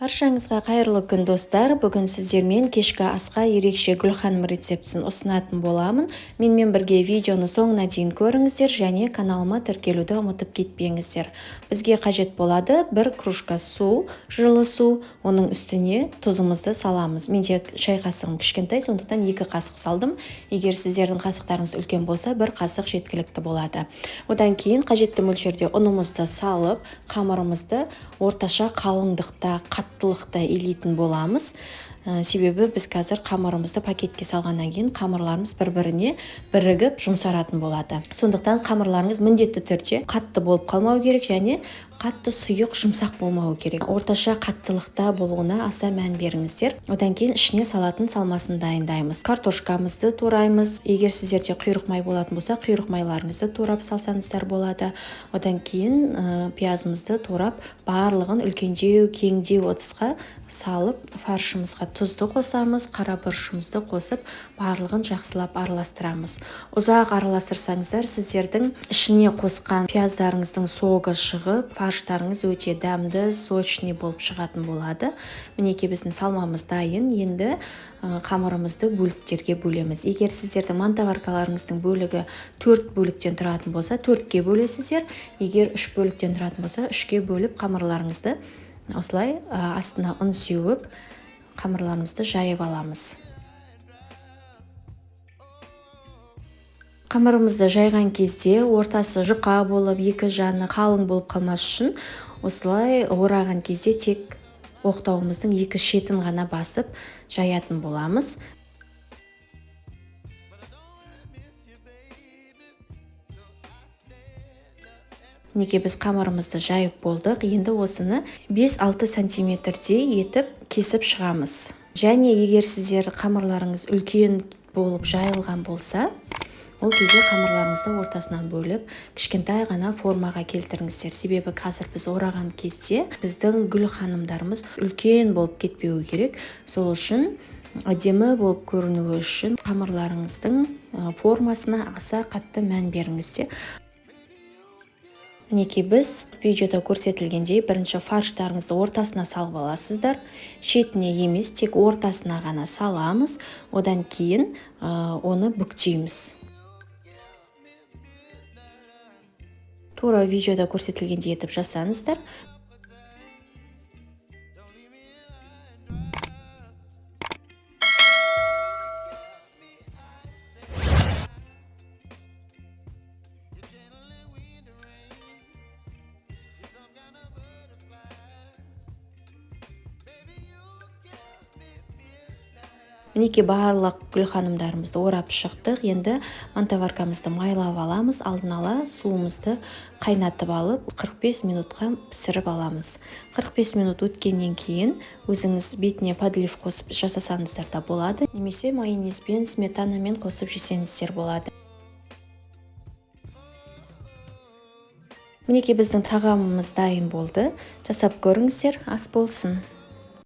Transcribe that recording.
Баршаңызға қайырлы күн достар. Бүгін сіздермен кешкі асқа ерекше Гүлханым рецептісін ұсынатын боламын. Менімен бірге видеоны соңына дейін көріңіздер және каналыма тіркелуді ұмытып кетпеңіздер. Бізге қажет болады 1 кружка су, жылы су, оның үстіне тұзымызды саламыз. Менде шай қасығым кішкентай, сондықтан 2 қасық салдым. Егер сіздердің қасықтарыңыз үлкен болса, 1 қасық жеткілікті болады. Одан кейін қажетті мөлшерде ұнымызды салып, қамырымызды орташа қалыңдықта, қаттылықта илейтін боламыз. Себебі біз қазір қамырымызды пакетке салғаннан кейін қамырларымыз бір-біріне бірігіп жұмсаратын болады. Сондықтан қамырларыңыз міндетті түрде қатты болып қалмау керек және қатты сұйық жұмсақ болмауы керек. Орташа қаттылықта болуына аса мән беріңіздер. Одан кейін ішіне салатын салмасын дайындаймыз. Картошкамызды тураймыз. Егер сіздерде құйрық май болатын болса, құйрық майларыңызды турап салсаңыздар болады. Одан кейін пиязымызды турап, барлығын үлкендеу, кеңдеу ыдысқа салып, фаршымызға тұзды қосамыз, қара бұрышымызды қосып, барлығын жақсылап араластырамыз. Ұзақ араластырсаңыздар, сіздердің ішіне қосқан пияздарыңыздың соғы шығып, фарштарыңыз өте дәмді, сочный болып шығатын болады. Мінекей біздің салмамыз дайын. Енді қамырымызды бөліктерге бөлеміз. Егер сіздердің мантаваркаларыңыздың бөлігі 4 бөліктен тұратын болса, 4-ке бөлесіздер. Егер 3 бөліктен тұратын болса, 3-ке бөліп қамырларыңызды осылай астына ұн сеуіп, қамырларымызды жайып аламыз. Қамырымызды жайған кезде ортасы жұқа болып, екі жаны қалың болып қалмас үшін осылай ораған кезде тек оқтауымыздың екі шетін ғана басып жаятын боламыз. Неге біз қамырымызды жайып болдық, енді осыны 5-6 сантиметрдей етіп кесіп шығамыз. Және егер сіздер қамырларыңыз үлкен болып жайылған болса, ол кезде қамырларыңызды ортасынан бөліп, кішкентай ғана формаға келтіріңіздер. Себебі қазір біз ораған кезде біздің гүл ханымдарымыз үлкен болып кетпеуі керек. Сол үшін әдемі болып көрінуі үшін қамырларыңыздың формасына аса қатты мән беріңіздер. Мінекей біз видеода көрсетілгендей бірінші фарштарыңызды ортасына салып аласыздар. Шетіне емес, тек ортасына ғана саламыз. Одан кейін оны бүктейміз. Тура видеода көрсетілгендей етіп жасаңыздар. Мінекей барлық гүл ханымдарымызды орап шықтық. Енді мантаваркамызды майлап аламыз. Алдын ала суымызды қайнатып алып, 45 минутқа пісіріп аламыз. 45 минут өткеннен кейін өзіңіз бетіне подлив қосып жасасаңыздар да болады. Немесе майонезбен, сметанамен қосып жесеңіздер болады. Мінекей біздің тағамымыз дайын болды. Жасап көріңіздер, ас болсын.